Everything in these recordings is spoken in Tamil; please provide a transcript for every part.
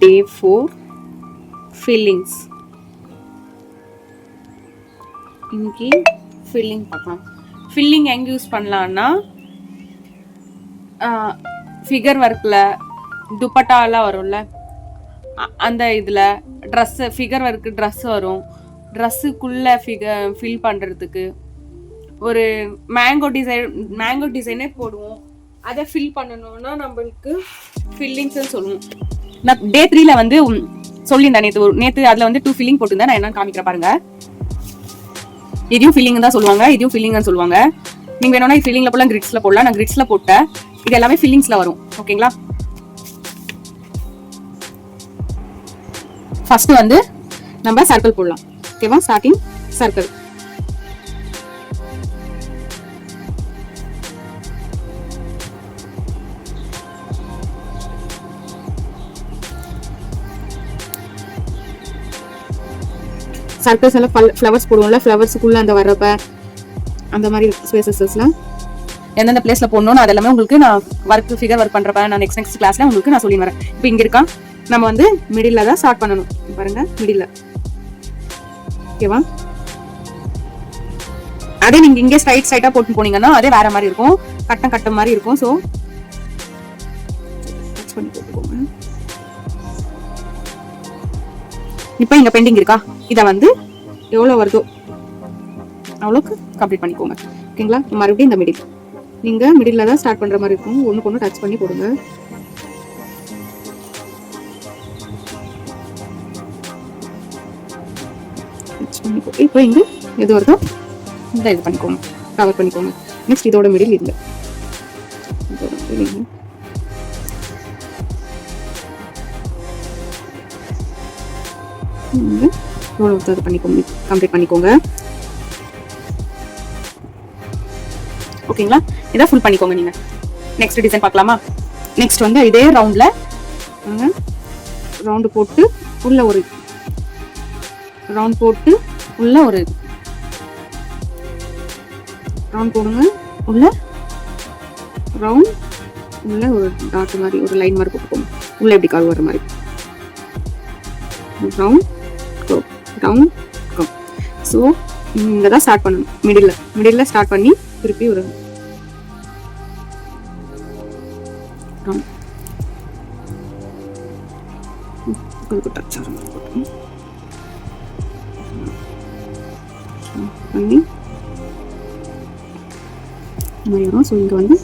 Day 4 fillings. இன்னைக்கு ஃபில்லிங் பார்க்கலாம். ஃபில்லிங் எங்கே யூஸ் பண்ணலான்னா ஃபிகர் ஒர்க்கில் துப்பட்டாலாம் வரும்ல அந்த இதில் ட்ரெஸ்ஸு ஃபிகர் ஒர்க்கு ட்ரெஸ் வரும், ட்ரெஸ்ஸுக்குள்ளே ஃபில் பண்ணுறதுக்கு ஒரு மேங்கோ டிசைனே போடுவோம். அதை ஃபில் பண்ணணும்னா நம்மளுக்கு ஃபில்லிங்ஸ்ன்னு சொல்லுவோம். நான் Day 3ல வந்து சொல்லியிருந்தேன் நேற்று அதில் வந்து 2 ஃபில்லிங் போட்டுருந்தேன். நான் என்னன்னு காமிக்கிறேன் பாருங்க. இதையும் ஃபில்லிங் தான் சொல்லுவாங்க, இதையும் ஃபில்லிங்னு சொல்லுவாங்க. நீங்கள் வேணும்னா ஃபில்லிங்கில் போடலாம், கிரிட்ஸில் போடலாம். நான் கிரிட்ஸில் போட்டேன். இது எல்லாமே ஃபில்லிங்ஸில் வரும். ஓகேங்களா? ஃபர்ஸ்ட் வந்து நம்ம சர்க்கிள் போடலாம். ஓகேவா? Starting circle. சர்க்கிள்ஸ் எல்லாம் ஃப்ளவர்ஸ் போடுவோம்ல, ஃப்ளவர்ஸுக்குள்ள அந்த வர்றப்ப அந்த மாதிரி ஸ்பேசஸ்லாம் எந்தெந்த பிளேஸ்ல போடணும் அதெல்லாமே உங்களுக்கு நான் ஃபிகர் ஒர்க் பண்றப்ப நான் நெக்ஸ்ட் கிளாஸ்ல உங்களுக்கு நான் சொல்லி வரேன். இப்போ இங்க இருக்கா, நம்ம வந்து மிடில்ல தான் ஸ்டார்ட் பண்ணணும். பாருங்க, மிடில்ல. ஓகேவா? அதே நீங்க இங்கே ஸ்ட்ரைட்டா போட்டு போனீங்கன்னா அதே வேற மாதிரி இருக்கும், கட்டம் மாதிரி இருக்கும். ஸோ பண்ணி போட்டுக்கோங்க. இப்போ இங்க பெண்டிங் இருக்கா, இதை வந்து எவ்வளோ வருதோ அவ்வளோக்கு கம்ப்ளீட் பண்ணிக்கோங்க. ஓகேங்களா? மறுபடியும் இந்த மிடில், நீங்க மிடில்ல தான் ஸ்டார்ட் பண்ற மாதிரி இருக்கும். ஒண்ணுக்கு ஒன்று டச் பண்ணி போடுங்க. இப்போ இங்க எது வருதோ இந்த இது பண்ணிக்கோங்க, கவர் பண்ணிக்கோங்க. நெக்ஸ்ட் இதோட மிடில் இல்லை, கம்ப்ளீட் பண்ணிக்கோங்க. ஓகேங்களா? இதை ஃபுல் பண்ணிக்கோங்க. நீங்க நெக்ஸ்ட் டிசைன் பார்க்கலாமா? நெக்ஸ்ட் வந்து இதே ரவுண்ட்ல ரவுண்டு போட்டு உள்ள ஒரு ரவுண்ட் போட்டு உள்ள ஒரு ரவுண்ட் போடுங்க. உள்ள ரவுண்ட் உள்ள ஒரு டாட் மாதிரி ஒரு லைன் மாதிரி போட்டுக்கோங்க. உள்ள எப்படி கால் வர மாதிரி ரவுண்ட் ரவுண்ட். ஸோ இங்கே தான் ஸ்டார்ட் பண்ணணும். மிடில் ஸ்டார்ட் பண்ணி திருப்பி ஒரு பண்ணி வரும். ஸோ இங்கே வந்து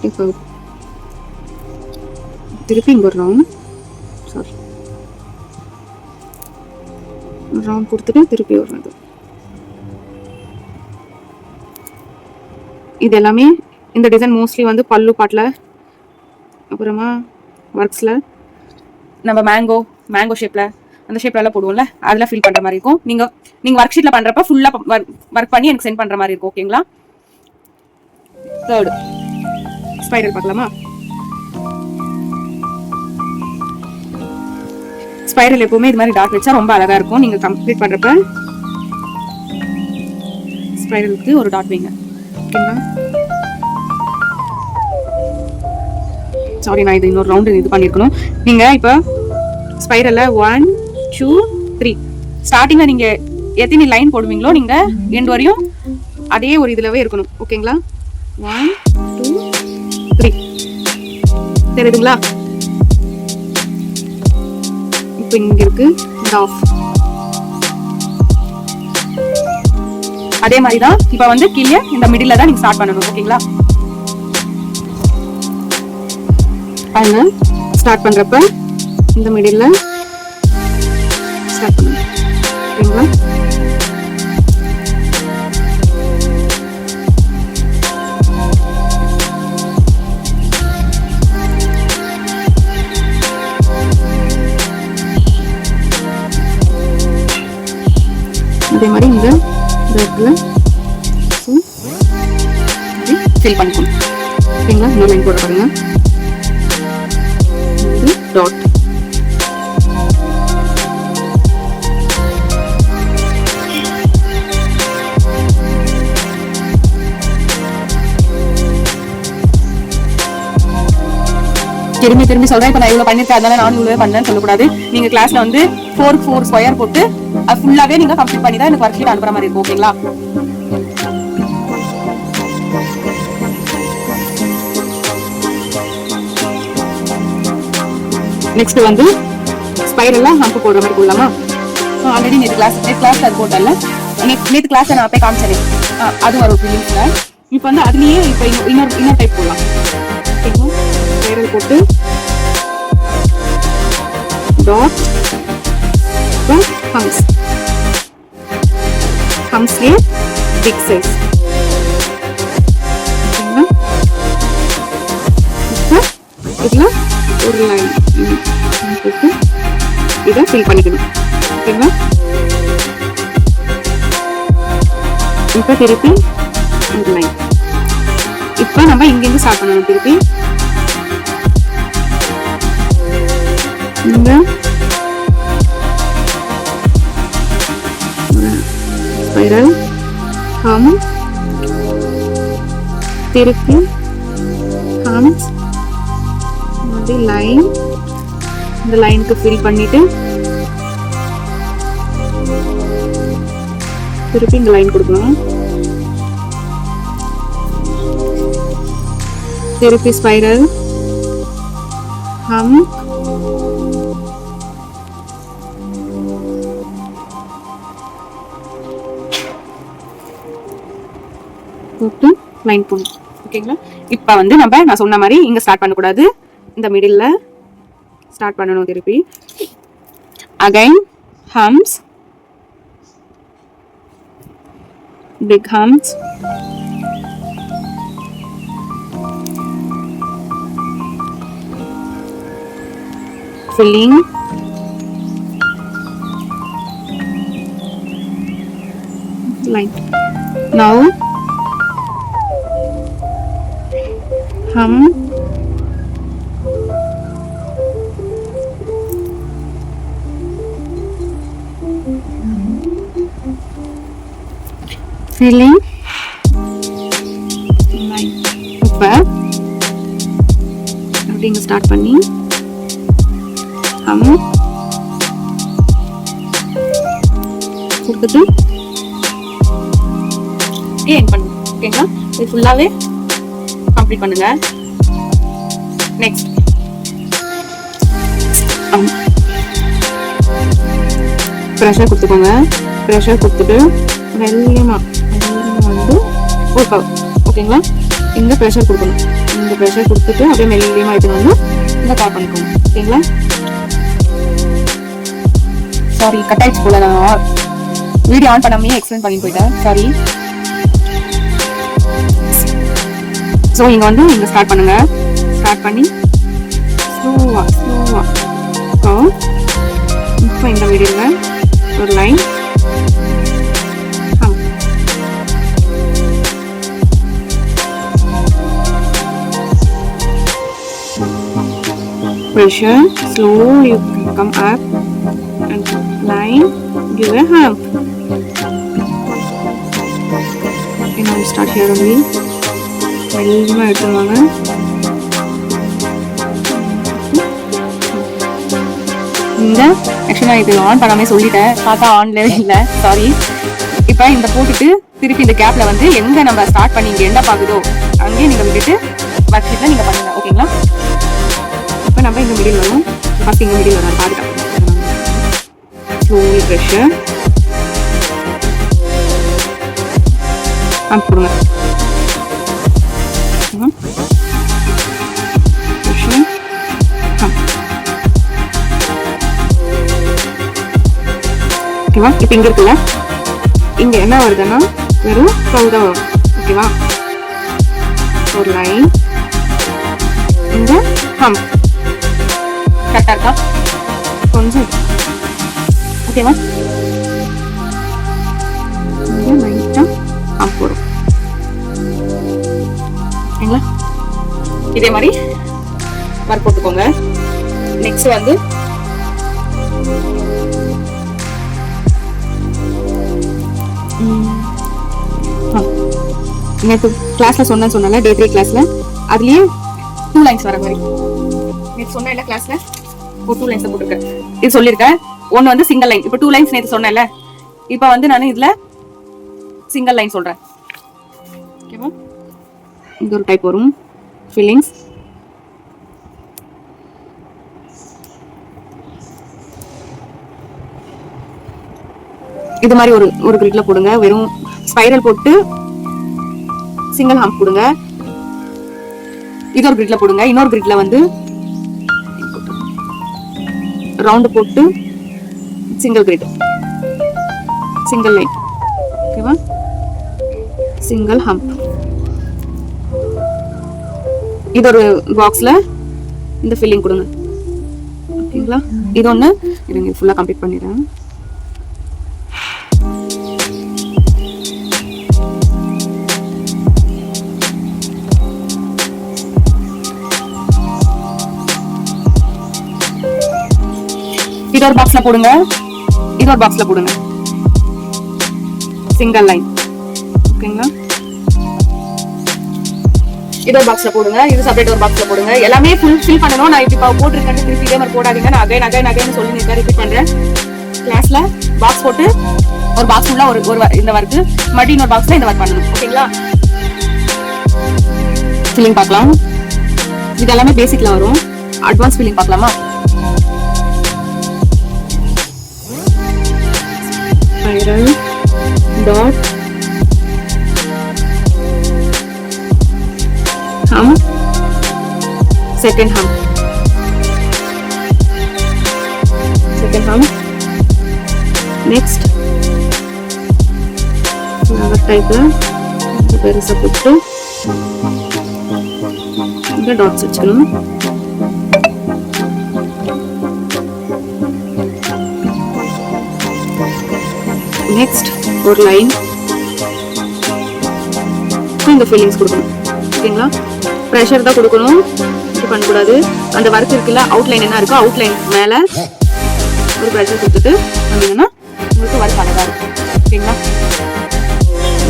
இப்போ திருப்பி இங்கே ஒரு ரவுண்ட் ரவுண்ட் கொடுத்துட்டு திருப்பி வர்றது. இது எல்லாமே இந்த டிசைன் மோஸ்ட்லி வந்து பல்லு பாட்டில் அப்புறமா ஒர்க்ஸில் நம்ம மேங்கோ ஷேப்பில் அந்த ஷேப்லலாம் போடுவோம்ல, அதில் ஃபில் பண்ணுற மாதிரி இருக்கும். நீங்கள் ஒர்க் ஷீட்டில் பண்ணுறப்ப ஃபுல்லாக ஒர்க் பண்ணி எனக்கு சென்ட் பண்ணுற மாதிரி இருக்கும். ஓகேங்களா? தேர்டு ஸ்பைரல் பார்க்கலாமா? ஸ்பைரல் எப்பவுமே இது மாதிரி டாட் வச்சா ரொம்ப அழகா இருக்கும். நீங்க கம்ப்ளீட் பண்றப்ப ஸ்பைரலுக்கு ஒரு டாட் வைங்க. ஓகேங்களா? சாரி, நான் இது இன்னொரு ரவுண்ட் இது பண்ணிருக்கணும். நீங்க இப்ப ஸ்பைரல்ல 1 2 3 ஸ்டார்டிங்ல நீங்க எத்தனை லைன் போடுவீங்களோ நீங்க எண்ட் வரையும் அதே ஒரு இதுலவே இருக்கணும். ஓகேங்களா? 1 2 3 தெரியுதுங்களா? இப்போ இங்க இருக்கு இந்த ஆஃப். அதே மாதிரி தான் இப்போ வந்து கீழே இந்த மிடில்ல தான் நீங்க ஸ்டார்ட் பண்ணணும். ஓகேங்களா? பாருங்க, ஸ்டார்ட் பண்றப்ப இந்த மிடில்ல ஸ்டார்ட் பண்ணணும். ஓகேங்களா? அதே மாதிரி இந்த இடத்துல ஃபில் பண்ணிக்கணும். ஓகேங்களா? இன்னொரு லைன் போட பாருங்க. டாட் திரும்பி சொல்றேன். இப்போ நான் இவ்வளவு பண்ணிருக்கேன், அதனால நான் இவ்வளவு பண்ணேன்னு சொல்லக்கூடாது. நீங்க கிளாஸ்ல வந்து 4 ஸ்கொயர் போட்டு அது ஃபுல்லாவே நீங்க கம்ப்ளீட் பண்ணி தான் எனக்கு ஒர்க் ஷீட் அனுப்புற மாதிரி இருக்கும். ஓகேங்களா? நெக்ஸ்ட் வந்து ஸ்பைரல்ல ஹம்ப் போடுற மாதிரி போடலாமா? ஆல்ரெடி நேற்று கிளாஸ் அது போட்டல. நேற்று கிளாஸ்ல நான் போய் காமிச்சேன். அது வரும் ஃபீலிங்ஸ்ல. இப்போ வந்து அதுலயே இப்போ இன்னொரு டைப் போடலாம். ஸ்பைரல் போட்டு டாட் ஹம்ஸ்லயே பிக் சைஸ். இதுல ஒரு லைன் போட்டு இதை ஃபில் பண்ணிக்கணும். ஓகேங்களா? இப்போ திருப்பி ஒரு லைன். இப்போ நம்ம இங்கிருந்து ஸ்டார்ட் பண்ணணும். திருப்பி இந்த ஸ்பைரல் ஹம், திருப்பி ஹம்ஸ், லைன், இந்த லைனுக்கு ஃபில் பண்ணிட்டு திருப்பி இந்த லைன் கொடுக்கணும். திருப்பி ஸ்பைரல் ஹம், போட்டு லைன் போடணும். ஓகேங்களா? இப்போ வந்து நான் சொன்ன மாதிரி இங்க ஸ்டார்ட் பண்ணக்கூடாது, இந்த மிடில் ஸ்டார்ட் பண்ணணும். திருப்பி again hums, big hums, filling, line. Now hum, filling, line. இப்போ அப்படிங்க ஸ்டார்ட் பண்ணி hum கொடுத்துட்டு எண்ட் பண்ணுங்க. ஓகேங்களா? இது ஃபுல்லாவே கம்ப்ளீட் பண்ணுங்க. நெக்ஸ்ட் ப்ரெஷர் கொடுத்துக்கோங்க. ப்ரெஷர் கொடுத்துட்டு மெல்லியமா வந்து ஒர்க் ஆகும். ஓகேங்களா? இங்க ப்ரெஷர் கொடுக்கணும். இந்த ப்ரெஷர் கொடுத்துட்டு அப்படியே மெல்லியமா எடுத்து வந்து இங்க கால் பண்ணிக்கோங்க. ஓகேங்களா? சாரி, கட் ஆயிடுச்சு போல. நான் வீடியோ ஆன் பண்ணாமே எக்ஸ்பிளைன் பண்ணி போயிட்டேன். சாரி. ஸோ இங்க வந்து இங்க ஸ்டார்ட் பண்ணுங்க. ஸ்டார்ட் பண்ணி ஸ்லோவா இப்போ இந்த வீடியோல ஒரு line pressure, slow you come up and line, give a hump. Okay, now start here only. மெல்லியமா எடுத்துருவாங்க. இந்த ஆக்சுவலா இது ஆன் பண்ணாமே சொல்லிட்டேன், பார்த்தா ஆன்ல இல்ல, சாரி. இப்ப இந்த போட்டுட்டு திருப்பி இந்த கேப்ல வந்து எங்க நம்ம ஸ்டார்ட் பண்ணி இங்க என்ன பாக்குதோ அங்கேயே நீங்க விட்டுட்டு ஒர்க் ஷீட்ல நீங்க பண்ணுங்க. ஓகேங்களா? இப்ப நம்ம இந்த மிடில் வரும். ஃபர்ஸ்ட் இங்க மிடில் வரும். பாருங்க. ஸ்லோலி பிரஷர் ஆன் பண்ணுங்க. ஓகேவா? இப்ப இங்க இருக்குல்ல, இங்க என்ன வருதுன்னா வெறும் 12 தான் வரும். ஓகேவா? ஒரு லைன், இந்த ஹம்ப் கரெக்டா இருக்கா? கொஞ்சம் ஓகேவா? இங்க லைட்டா ஹம்ப் வரும். ஓகேங்களா? இதே மாதிரி மார்க் போட்டுக்கோங்க. நெக்ஸ்ட் வந்து நேற்று கிளாஸ்ல சொன்னேன்ல, டே 3 கிளாஸ்ல அதுலயே 2 லைன்ஸ் வர மாதிரி நேற்று சொன்னேன்ல கிளாஸ்ல ஒரு 2 லைன்ஸ் போட்டுருக்கேன். இது சொல்லியிருக்கேன். ஒன்று வந்து சிங்கிள் லைன். இப்போ 2 லைன்ஸ் நேற்று சொன்னேன்ல, இப்போ வந்து நான் இதில் சிங்கிள் லைன் சொல்கிறேன். ஓகேவா? இது ஒரு டைப் வரும் ஃபீலிங்ஸ். இது மாதிரி ஒரு கிரிட்ல போடுங்க. வெறும் ஸ்பைரல் போட்டு சிங்கிள் ஹம்ப் போடுங்க. இது ஒரு கிரிட்ல போடுங்க. இன்னொரு கிரிட்ல வந்து ரவுண்ட் போட்டு சிங்கிள் கிரிட், சிங்கிள் லைன். ஓகேவா? Single hump. இது ஒரு பாக்ஸ்ல இந்த ஃபில்லிங் கொடுங்க. ஓகேங்களா? இது ஒன்று இருங்க, ஃபுல்லாக கம்ப்ளீட் பண்ணிடுறேன். இது ஒரு பாக்ஸ்ல போடுங்க. இது ஒரு பாக்ஸ்ல போடுங்க. Single line. ஓகேங்களா? இது ஒரு பாக்ஸ்ல போடுங்க. இது செப்பரேட் ஒரு பாக்ஸ்ல போடுங்க. எல்லாமே ஃபில் பண்ணணும். நான் இப்ப போட்டுருக்கேன், திருப்பி இதே மாதிரி போடாதீங்க. நான் அகைன் சொல்லி நீங்க ரிப்பீட் பண்றேன். கிளாஸ்ல பாக்ஸ் போட்டு ஒரு பாக்ஸ் உள்ள ஒரு இந்த ஒர்க், மறுபடியும் இன்னொரு பாக்ஸ்ல இந்த ஒர்க் பண்ணணும். ஓகேங்களா? ஃபில்லிங் பார்க்கலாம். இது எல்லாமே பேசிக்ல வரும். அட்வான்ஸ் ஃபில்லிங் பார்க்கலாமா? spiral dot hump, second hump, next flower type பெருசா போட்டு இந்த டாட்ஸ் வச்சுக்கணும். நெக்ஸ்ட் ஒரு லைன் இந்த ஃபீலிங்ஸ் கொடுக்கணும். ஓகேங்களா? ப்ரெஷர் தான் கொடுக்கணும், இது பண்ணக்கூடாது. அந்த ஒர்க் இருக்குல்ல, அவுட்லைன் என்ன இருக்கோ அவுட்லைன் மேலே ஒரு ப்ரெஷர் கொடுத்துட்டு வந்தீங்கன்னா உங்களுக்கு ஒர்க் அழகா இருக்கும். ஓகேங்களா?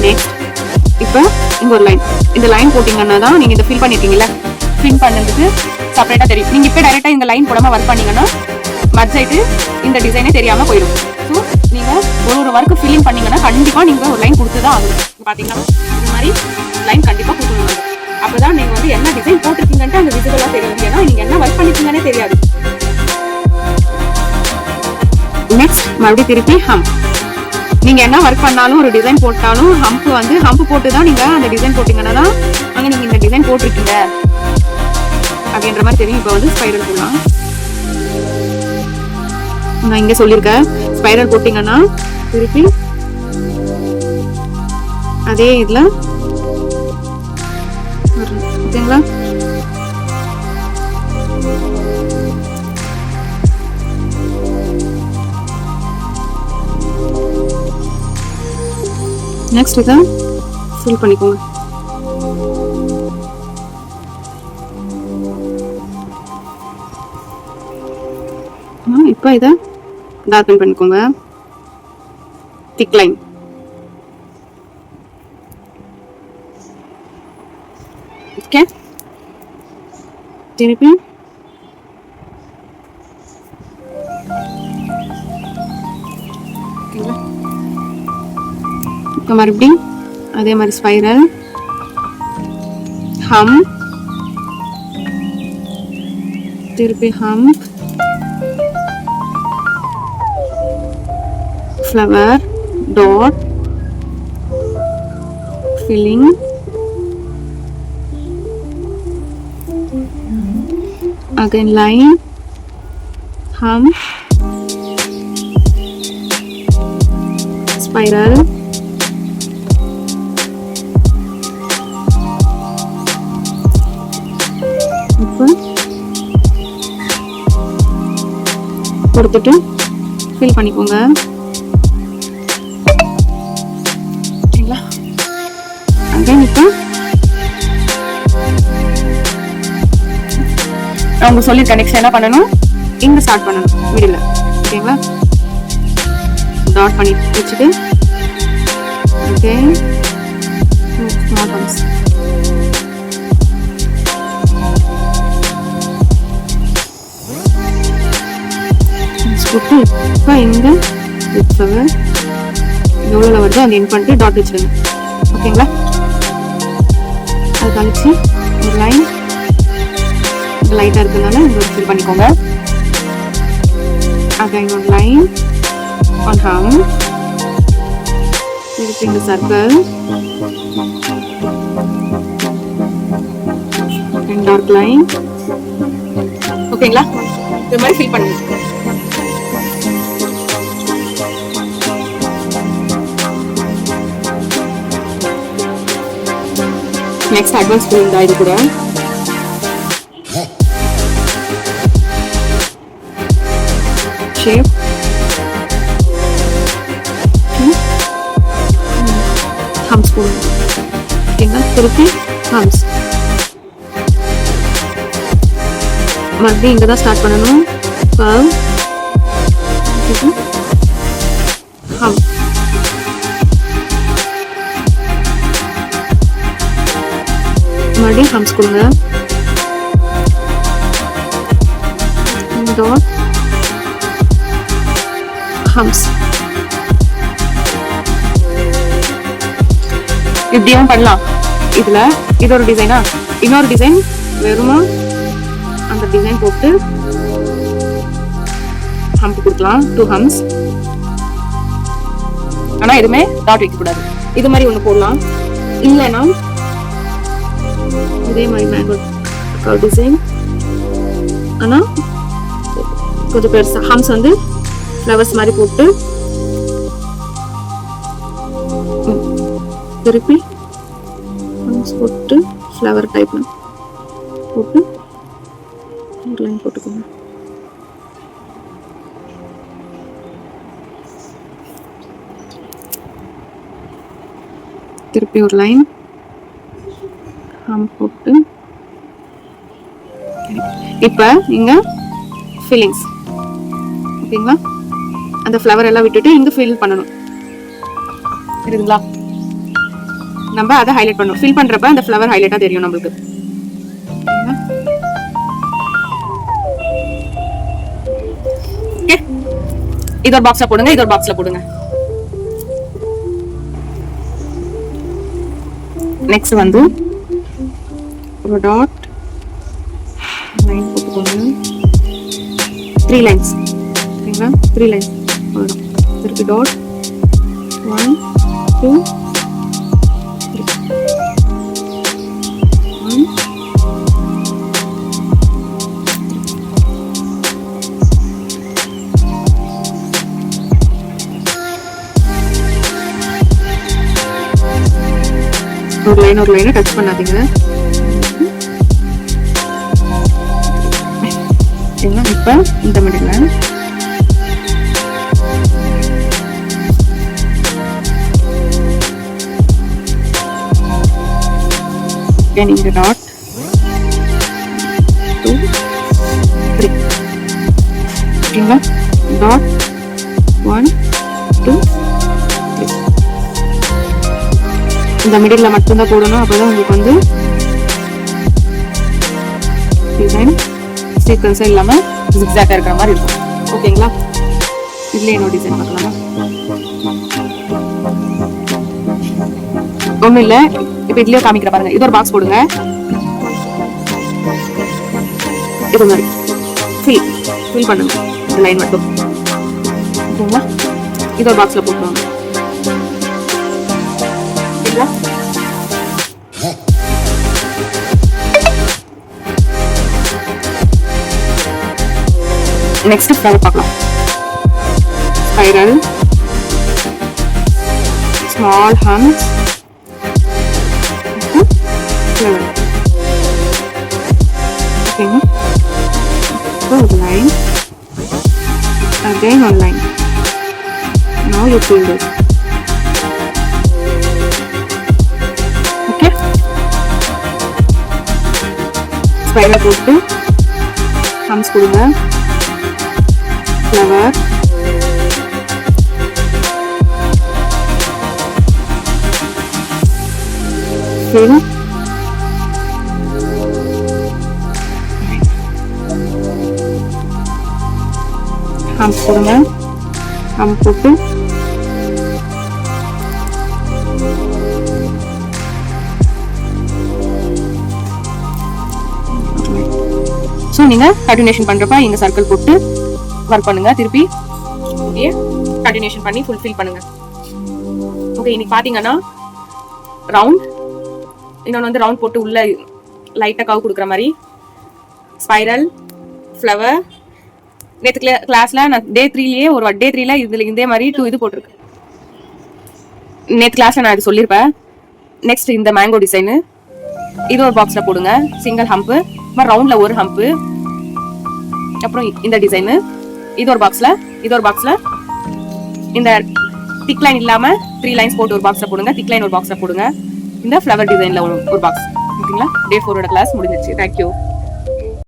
நெக்ஸ்ட் இப்போ இங்க ஒரு லைன், இந்த லைன் போட்டிங்கன்னா தான் நீங்கள் இதை ஃபில் பண்ணிருக்கீங்களா, ஃபில் பண்ணதுக்கு செப்பரேட்டாக தெரியும். நீங்கள் இப்போ டைரெக்டாக இந்த லைன் போடாமல் ஒர்க் பண்ணீங்கன்னா மர்ஜ் ஆயிட்டு இந்த டிசைனே தெரியாமல் போயிடும். ஸோ நீங்கள் ஒரு ஒர்க்கு ஃபில்லிங் பண்ணீங்கன்னா கண்டிப்பாக நீங்கள் ஒரு லைன் கொடுத்து தான் ஆகணும். பார்த்தீங்கன்னா இந்த மாதிரி லைன் கண்டிப்பாக கொடுக்கணும். அப்போ தான் நீங்கள் வந்து என்ன டிசைன் போட்டிருக்கீங்கன்ட்டு அந்த விசிபிளாக தெரியும். ஏன்னா நீங்கள் என்ன ஒர்க் பண்ணிருக்கீங்கன்னே தெரியாது. நெக்ஸ்ட் மறுபடியும் திருப்பி ஹம்ப். நீங்கள் என்ன ஒர்க் பண்ணாலும் ஒரு டிசைன் போட்டாலும் ஹம்ப் போட்டு தான் நீங்கள் அந்த டிசைன் போட்டிங்கன்னா தான் அங்கே நீங்கள் இந்த டிசைன் போட்டிருக்கீங்க அப்படின்ற மாதிரி தெரியும். இப்போ வந்து ஸ்பைரல் போடலாம். நான் இங்கே சொல்லியிருக்கேன், ஸ்பைரல் போட்டிங்கன்னா திருப்பி அதே இதில் ஓகேங்களா? நெக்ஸ்ட் இதை ஃபில் பண்ணிக்கோங்க. இப்போ இதை டார்க்கன் பண்ணிக்கோங்க. திக் லைன். ஓகே, திருப்பி இப்போ மறுபடியும் அதே மாதிரி ஸ்பைரல் ஹம்ப், திருப்பி hump, flower dot filling, again line, hump, spiral, கொடுத்துட்டு ஃபில் பண்ணிக்கோங்க. இப்போ அவங்க சொல்லியிருக்க நெக்ஸ்ட் என்ன பண்ணணும், இங்க ஸ்டார்ட் பண்ணணும் மிடில். ஓகேங்களா? டாட் பண்ணி வச்சுட்டு ஓகே போட்டு இப்போ இங்கே ஃப்ளவர் எவ்வளோ வருதோ அந்த என் பண்ணிட்டு டாட் வச்சுருங்க. ஓகேங்களா? அது கழிச்சு ஒரு லைன் லைட்டாக இருக்கிறதுனால இங்கே ஃபில் பண்ணிக்கோங்க. again one line on hum, repeating the circle and dark line. ஓகேங்களா? இந்த மாதிரி ஃபில் பண்ணுங்க. நெக்ஸ்ட் அட்வான்ஸ் ஃபில் தான் இது கூட. ஷேப் ஹம்ஸ் போடுங்க. ஓகேங்களா? திருப்பி ஹம்ஸ். மறுபடியும் இங்கே தான் ஸ்டார்ட் பண்ணணும். கர்வ் ஹம். மறுபடியும் ஹம்ஸ் கொடுங்க. டாட் ஹம்ஸ். இப்படியும் பண்ணலாம். இதுல இது ஒரு டிசைனா, இன்னொரு டிசைன் வெறுமா அந்த டிசைன் போட்டு ஹம்ப் கொடுக்கலாம். 2 ஹம்ஸ். ஆனா எதுவுமே டாட் வைக்க கூடாது. இது மாதிரி ஒண்ணு போடலாம். இல்லைன்னா இதே மாதிரி மேங்கோ டிசைன், ஆனா கொஞ்சம் பெருசா ஹம்ஸ் வந்து ஃப்ளவர்ஸ் மாதிரி போட்டு திருப்பி ஹம்ஸ் போட்டு ஃப்ளவர் டைப்ல போட்டு ஒரு லைன் போட்டுக்கோங்க. திருப்பி ஒரு லைன் ஹம் போட்டு. இப்போ இங்க ஃபில்லிங்ஸ். ஓகேங்களா? அந்த ஃப்ளவர் எல்லாம் விட்டுட்டு இங்க ஃபில் பண்ணணும். இருக்குங்களா? நம்ம அதை ஹைலைட் பண்ணணும். ஃபில் பண்றப்ப அந்த ஃப்ளவர் ஹைலைட்டா தெரியும் நம்மளுக்கு. ஓகே, இது ஒரு பாக்ஸ்ல போடுங்க, இது ஒரு பாக்ஸ்ல போடுங்க. நெக்ஸ்ட் வந்து ஒரு டாட் லைன் போட்டுக்கோங்க. 3 லைன்ஸ். ஓகேங்களா? 3 லைன்ஸ் போடணும். திருப்பி டாட் 1 2 3 1 ஒரு லைனை டச் பண்ணாதீங்க. இப்ப இந்த மிடில் இங்க டாட் 2 3. ஓகேங்களா? டாட் 1 2 3. இந்த மிடில் மட்டும்தான் போடணும். அப்பதான் உங்களுக்கு வந்து டிசைன் சீக்வன்ஸா இல்லாம ஜிக்ஸாக்கா இருக்கிற மாதிரி இருக்கும். ஓகேங்களா? இதுல என்னோட டிசைன் பார்க்கலாமா? ஒண்ணும் இல்ல. இப்ப இதுலயே காமிக்கிற பாருங்க. இது ஒரு பாக்ஸ் போடுங்க. இது மாதிரி ஃபில் பண்ணுங்க. இந்த லைன் மட்டும். ஓகேங்களா? இது ஒரு பாக்ஸ்ல போட்டுருவாங்க. ஓகேங்களா? நெக்ஸ்ட் ஃப்ளவர் பார்க்கலாம். Spiral, small hums, flower. ஓகேங்க. ஒரு line, again one line. Now you fill this. Okay. Spiral போட்டு ஹம்ஸ் கொடுங்க. flower, fill, ஹம்ப் போடுங்க. ஹம்ப் போட்டு ஸோ நீங்கள் கண்டினியூஷன் பண்ணுறப்ப இங்கே சர்க்கிள் போட்டு ஒர்க் பண்ணுங்க. திருப்பி ஓகே கண்டினியூஷன் பண்ணி ஃபுல்ஃபில் பண்ணுங்க. ஓகே இன்னைக்கு பார்த்தீங்கன்னா ரவுண்ட், இன்னொன்று வந்து ரவுண்ட் போட்டு உள்ள லைட்டாக கவு கொடுக்குற மாதிரி ஸ்பைரல், ஃப்ளவர். நேற்று கிளாஸில் நான் டே 3லயே டே 3ல இதில் இதே மாதிரி 2 இது போட்டிருக்கேன். நேற்று கிளாஸில் நான் இது சொல்லியிருப்பேன். நெக்ஸ்ட் இந்த மேங்கோ டிசைனு இது ஒரு பாக்ஸில் போடுங்க. சிங்கிள் ஹம்ப்பு, ரவுண்டில் ஒரு ஹம்ப்பு. அப்புறம் இந்த டிசைனு இது ஒரு பாக்ஸில் இந்த திக் லைன் இல்லாமல் 3 லைன்ஸ் போட்டு ஒரு பாக்ஸில் போடுங்க. திக் லைன் ஒரு பாக்ஸில் போடுங்க. இந்த ஃப்ளவர் டிசைனில் ஒரு பாக்ஸ். ஓகேங்களா? டே 4ஓட கிளாஸ் முடிஞ்சிச்சு. தேங்க்யூ.